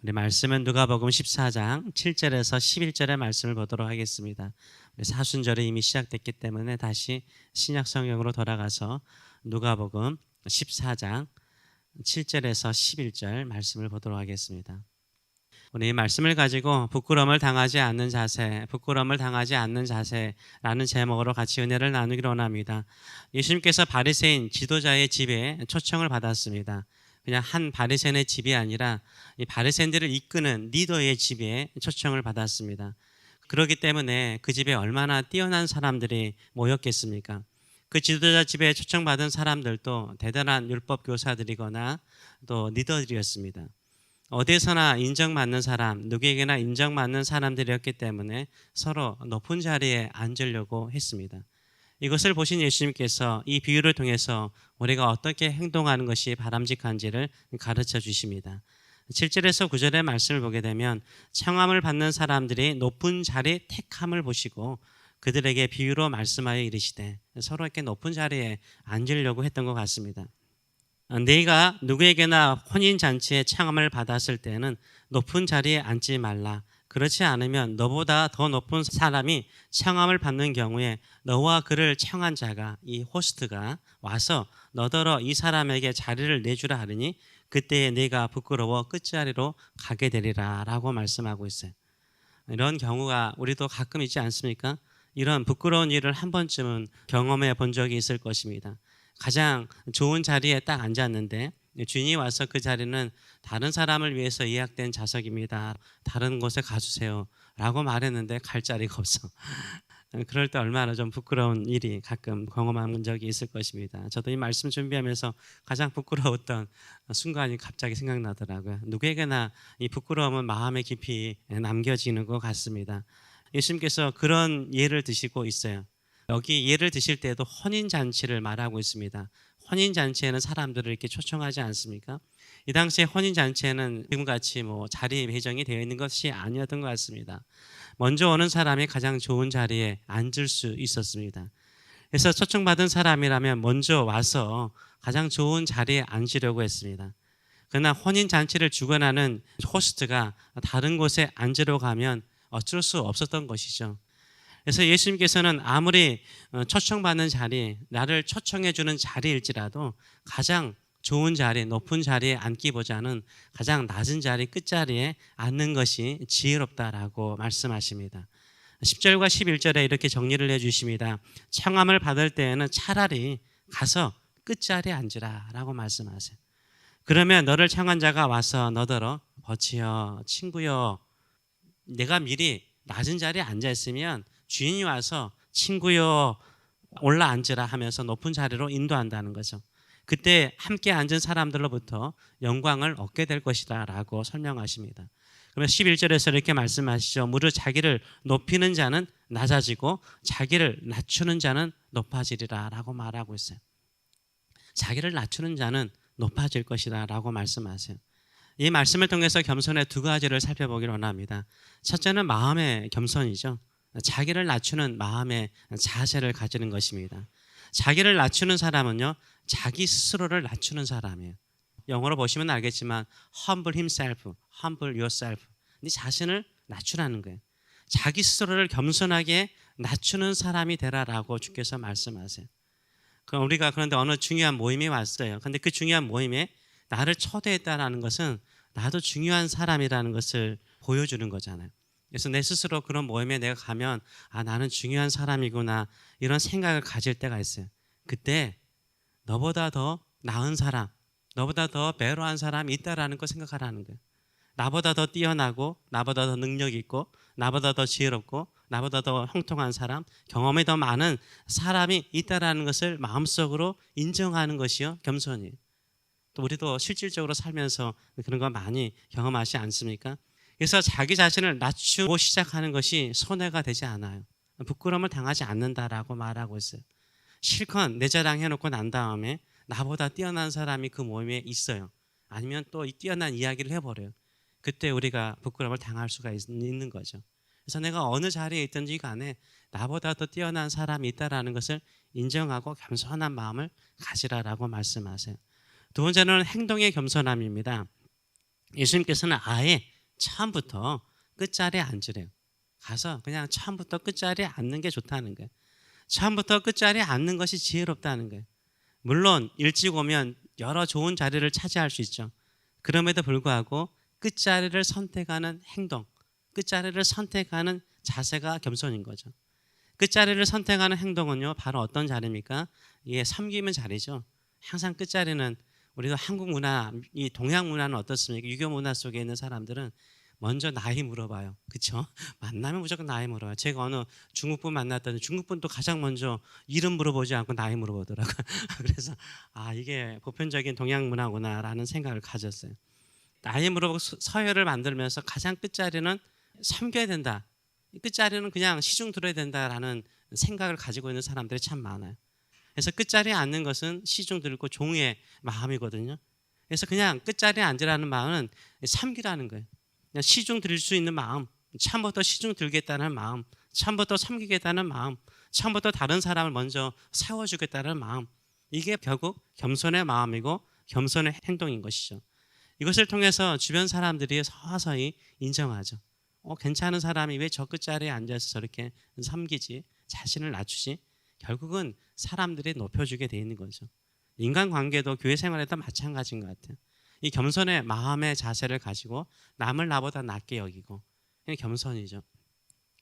우리 말씀은 누가복음 14장 7절에서 11절의 말씀을 보도록 하겠습니다. 우리 사순절이 이미 시작됐기 때문에 다시 신약 성경으로 돌아가서 누가복음 14장 7절에서 11절 말씀을 보도록 하겠습니다. 우리 말씀을 가지고 부끄러움을 당하지 않는 자세라는 제목으로 같이 은혜를 나누기로 원합니다. 예수님께서 바리새인 지도자의 집에 초청을 받았습니다. 그냥 한 바리새인의 집이 아니라 이 바리새인들을 이끄는 리더의 집에 초청을 받았습니다. 그렇기 때문에 그 집에 얼마나 뛰어난 사람들이 모였겠습니까? 그 지도자 집에 초청받은 사람들도 대단한 율법 교사들이거나 또 리더들이었습니다. 어디서나 인정받는 사람, 누구에게나 인정받는 사람들이었기 때문에 서로 높은 자리에 앉으려고 했습니다. 이것을 보신 예수님께서 이 비유를 통해서 우리가 어떻게 행동하는 것이 바람직한지를 가르쳐 주십니다. 7절에서 9절의 말씀을 보게 되면 청함을 받는 사람들이 높은 자리 택함을 보시고 그들에게 비유로 말씀하여 이르시되, 서로 이렇게 높은 자리에 앉으려고 했던 것 같습니다. 네가 누구에게나 혼인잔치에 청함을 받았을 때는 높은 자리에 앉지 말라. 그렇지 않으면 너보다 더 높은 사람이 청함을 받는 경우에 너와 그를 청한 자가, 이 호스트가 와서 너더러 이 사람에게 자리를 내주라 하느니 그때에 네가 부끄러워 끝자리로 가게 되리라 라고 말씀하고 있어요. 이런 경우가 우리도 가끔 있지 않습니까? 이런 부끄러운 일을 한 번쯤은 경험해 본 적이 있을 것입니다. 가장 좋은 자리에 딱 앉았는데 주인이 와서 그 자리는 다른 사람을 위해서 예약된 좌석입니다. 다른 곳에 가주세요 라고 말했는데 갈 자리가 없어. 그럴 때 얼마나 좀 부끄러운 일이 가끔 경험한 적이 있을 것입니다. 저도 이 말씀 준비하면서 가장 부끄러웠던 순간이 갑자기 생각나더라고요. 누구에게나 이 부끄러움은 마음에 깊이 남겨지는 것 같습니다. 예수님께서 그런 예를 드시고 있어요. 여기 예를 드실 때도 혼인잔치를 말하고 있습니다. 혼인잔치에는 사람들을 이렇게 초청하지 않습니까? 이 당시에 혼인잔치에는 지금같이 자리 배정이 되어 있는 것이 아니었던 것 같습니다. 먼저 오는 사람이 가장 좋은 자리에 앉을 수 있었습니다. 그래서 초청받은 사람이라면 먼저 와서 가장 좋은 자리에 앉으려고 했습니다. 그러나 혼인잔치를 주관하는 호스트가 다른 곳에 앉으러 가면 어쩔 수 없었던 것이죠. 그래서 예수님께서는 아무리 초청받는 자리, 나를 초청해 주는 자리일지라도 가장 좋은 자리, 높은 자리에 앉기보다는 가장 낮은 자리, 끝자리에 앉는 것이 지혜롭다라고 말씀하십니다. 10절과 11절에 이렇게 정리를 해주십니다. 청함을 받을 때에는 차라리 가서 끝자리에 앉으라 라고 말씀하세요. 그러면 너를 청한 자가 와서 너더러 버치여, 친구여, 내가 미리 낮은 자리에 앉아있으면 주인이 와서 친구여 올라 앉으라 하면서 높은 자리로 인도한다는 거죠. 그때 함께 앉은 사람들로부터 영광을 얻게 될 것이다 라고 설명하십니다. 그러면 11절에서 이렇게 말씀하시죠. 무릇 자기를 높이는 자는 낮아지고 자기를 낮추는 자는 높아지리라 라고 말하고 있어요. 자기를 낮추는 자는 높아질 것이다 라고 말씀하세요. 이 말씀을 통해서 겸손의 두 가지를 살펴보기를 원합니다. 첫째는 마음의 겸손이죠. 자기를 낮추는 마음의 자세를 가지는 것입니다. 자기를 낮추는 사람은요, 자기 스스로를 낮추는 사람이에요. 영어로 보시면 알겠지만 humble himself, humble yourself. 네 자신을 낮추라는 거예요. 자기 스스로를 겸손하게 낮추는 사람이 되라라고 주께서 말씀하세요. 그럼 우리가 그런데 어느 중요한 모임이 왔어요. 근데 그 중요한 모임에 나를 초대했다라는 것은 나도 중요한 사람이라는 것을 보여주는 거잖아요. 그래서 내 스스로 그런 모임에 내가 가면 나는 중요한 사람이구나 이런 생각을 가질 때가 있어요. 그때 너보다 더 나은 사람, 너보다 더 베러한 사람이 있다라는 걸 생각하라는 거예요. 나보다 더 뛰어나고 나보다 더 능력 있고 나보다 더 지혜롭고 나보다 더 형통한 사람, 경험이 더 많은 사람이 있다라는 것을 마음속으로 인정하는 것이요 겸손이에요. 또 우리도 실질적으로 살면서 그런 거 많이 경험하지 않습니까? 그래서 자기 자신을 낮추고 시작하는 것이 손해가 되지 않아요. 부끄러움을 당하지 않는다라고 말하고 있어요. 실컷 내 자랑 해놓고 난 다음에 나보다 뛰어난 사람이 그 모임에 있어요. 아니면 또 이 뛰어난 이야기를 해버려요. 그때 우리가 부끄러움을 당할 수가 있는 거죠. 그래서 내가 어느 자리에 있든지 간에 나보다 더 뛰어난 사람이 있다는 것을 인정하고 겸손한 마음을 가지라라고 말씀하세요. 두 번째는 행동의 겸손함입니다. 예수님께서는 아예 처음부터 끝자리에 앉으래요. 가서 그냥 처음부터 끝자리에 앉는 게 좋다는 거예요. 처음부터 끝자리에 앉는 것이 지혜롭다는 거예요. 물론 일찍 오면 여러 좋은 자리를 차지할 수 있죠. 그럼에도 불구하고 끝자리를 선택하는 행동, 끝자리를 선택하는 자세가 겸손인 거죠. 끝자리를 선택하는 행동은요, 바로 어떤 자리입니까? 이게 섬기는 자리죠. 항상 끝자리는, 우리도 한국 문화, 이 동양 문화는 어떻습니까? 유교 문화 속에 있는 사람들은 먼저 나이 물어봐요. 그렇죠? 만나면 무조건 나이 물어봐요. 제가 어느 중국분 만났더니 중국분도 가장 먼저 이름 물어보지 않고 나이 물어보더라고요. 그래서 이게 보편적인 동양 문화구나라는 생각을 가졌어요. 나이 물어보고 서열을 만들면서 가장 끝자리는 섬겨야 된다. 끝자리는 그냥 시중 들어야 된다라는 생각을 가지고 있는 사람들이 참 많아요. 그래서 끝자리에 앉는 것은 시중 들고 종의 마음이거든요. 그래서 그냥 끝자리에 앉으라는 마음은 섬기라는 거예요. 그냥 시중 들일 수 있는 마음, 처음부터 시중 들겠다는 마음, 처음부터 섬기겠다는 마음, 처음부터 다른 사람을 먼저 세워주겠다는 마음, 이게 결국 겸손의 마음이고 겸손의 행동인 것이죠. 이것을 통해서 주변 사람들이 서서히 인정하죠. 괜찮은 사람이 왜 저 끝자리에 앉아서 저렇게 섬기지, 자신을 낮추지? 결국은 사람들이 높여주게 돼 있는 거죠. 인간관계도 교회 생활에도 마찬가지인 것 같아요. 이 겸손의 마음의 자세를 가지고 남을 나보다 낮게 여기고, 이게 겸손이죠.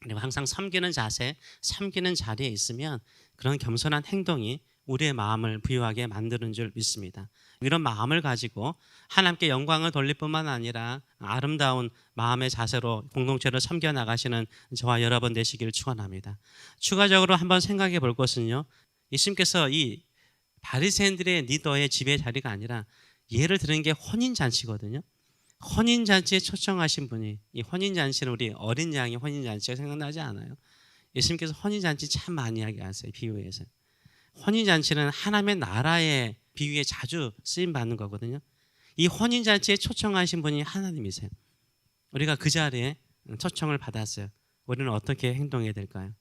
그리고 항상 섬기는 자세, 섬기는 자리에 있으면 그런 겸손한 행동이 우리의 마음을 부유하게 만드는 줄 믿습니다. 이런 마음을 가지고 하나님께 영광을 돌릴 뿐만 아니라 아름다운 마음의 자세로 공동체를 섬겨 나가시는 저와 여러분 되시기를 축원합니다. 추가적으로 한번 생각해 볼 것은요, 예수님께서 이 바리새인들의 리더의 지배 자리가 아니라 예를 드는 게 혼인잔치거든요. 혼인잔치에 초청하신 분이, 이 혼인잔치는 우리 어린 양의 혼인잔치가 생각나지 않아요? 예수님께서 혼인잔치 참 많이 이야기하세요. 비유에서. 혼인잔치는 하나님의 나라의 비유에 자주 쓰임받는 거거든요. 이 혼인잔치에 초청하신 분이 하나님이세요. 우리가 그 자리에 초청을 받았어요. 우리는 어떻게 행동해야 될까요?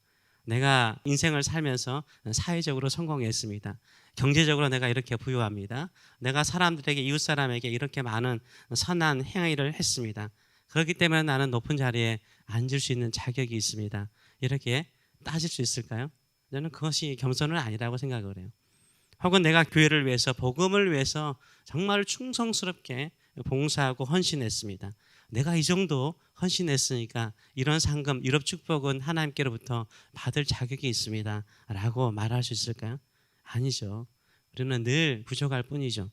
내가 인생을 살면서 사회적으로 성공했습니다. 경제적으로 내가 이렇게 부유합니다. 내가 사람들에게, 이웃 사람에게 이렇게 많은 선한 행위를 했습니다. 그렇기 때문에 나는 높은 자리에 앉을 수 있는 자격이 있습니다. 이렇게 따질 수 있을까요? 저는 그것이 겸손은 아니라고 생각을 해요. 혹은 내가 교회를 위해서, 복음을 위해서 정말 충성스럽게 봉사하고 헌신했습니다. 내가 이 정도 헌신했으니까 이런 상금, 유럽 축복은 하나님께로부터 받을 자격이 있습니다 라고 말할 수 있을까요? 아니죠. 우리는 늘 부족할 뿐이죠.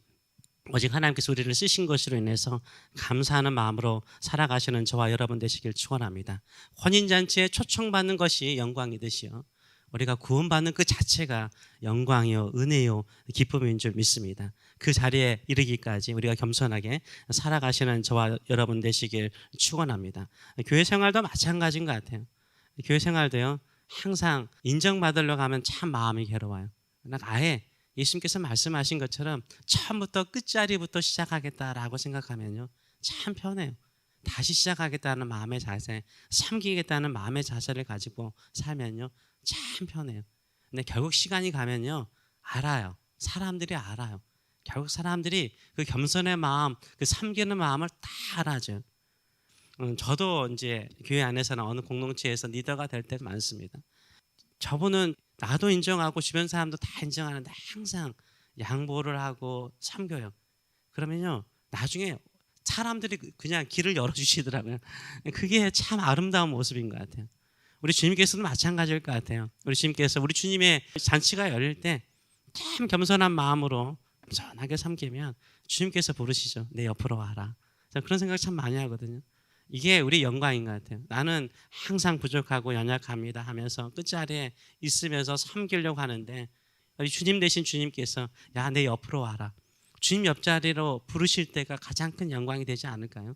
오직 하나님께서 우리를 쓰신 것으로 인해서 감사하는 마음으로 살아가시는 저와 여러분 되시길 축원합니다. 혼인잔치에 초청받는 것이 영광이듯이요, 우리가 구원받는 그 자체가 영광이요, 은혜요, 기쁨인 줄 믿습니다. 그 자리에 이르기까지 우리가 겸손하게 살아가시는 저와 여러분 되시길 축원합니다. 교회 생활도 마찬가지인 것 같아요. 교회 생활도요, 항상 인정받으려고 하면 참 마음이 괴로워요. 아예 예수님께서 말씀하신 것처럼 처음부터 끝자리부터 시작하겠다라고 생각하면요, 참 편해요. 다시 시작하겠다는 마음의 자세, 섬기겠다는 마음의 자세를 가지고 살면요, 참 편해요. 근데 결국 시간이 가면요, 알아요. 사람들이 알아요. 결국 사람들이 그 겸손의 마음, 그 섬기는 마음을 다 알아줘요. 저도 이제 교회 안에서나 어느 공동체에서 리더가 될 때가 많습니다. 저분은 나도 인정하고 주변 사람도 다 인정하는데 항상 양보를 하고 섬겨요. 그러면요, 나중에 사람들이 그냥 길을 열어주시더라고요. 그게 참 아름다운 모습인 것 같아요. 우리 주님께서도 마찬가지일 것 같아요. 우리 주님께서, 우리 주님의 잔치가 열릴 때 참 겸손한 마음으로 겸손하게 섬기면 주님께서 부르시죠. 내 옆으로 와라. 저는 그런 생각 참 많이 하거든요. 이게 우리 영광인 것 같아요. 나는 항상 부족하고 연약합니다 하면서 끝자리에 있으면서 섬기려고 하는데, 우리 주님 되신 주님께서 야, 내 옆으로 와라. 주님 옆자리로 부르실 때가 가장 큰 영광이 되지 않을까요?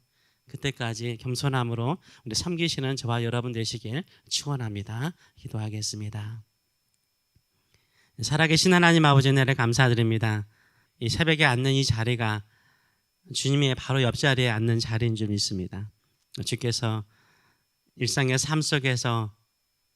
그때까지 겸손함으로 우리 섬기시는 저와 여러분 되시길 축원합니다. 기도하겠습니다. 살아계신 하나님 아버지, 은혜를 감사드립니다. 이 새벽에 앉는 이 자리가 주님의 바로 옆자리에 앉는 자리인 줄 믿습니다. 주께서 일상의 삶 속에서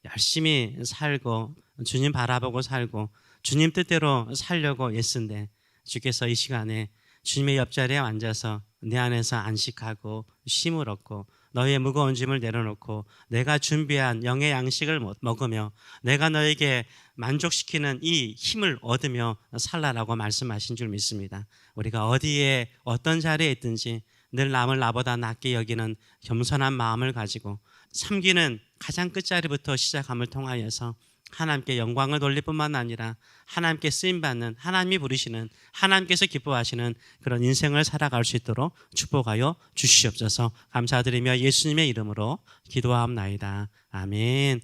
열심히 살고 주님 바라보고 살고 주님 뜻대로 살려고 애쓴데, 주께서 이 시간에 주님의 옆자리에 앉아서 내 안에서 안식하고 쉼을 얻고 너의 무거운 짐을 내려놓고 내가 준비한 영의 양식을 먹으며 내가 너에게 만족시키는 이 힘을 얻으며 살라라고 말씀하신 줄 믿습니다. 우리가 어디에 어떤 자리에 있든지 늘 남을 나보다 낮게 여기는 겸손한 마음을 가지고 섬기는 가장 끝자리부터 시작함을 통하여서 하나님께 영광을 돌릴 뿐만 아니라 하나님께 쓰임받는, 하나님이 부르시는, 하나님께서 기뻐하시는 그런 인생을 살아갈 수 있도록 축복하여 주시옵소서. 감사드리며 예수님의 이름으로 기도하옵나이다. 아멘.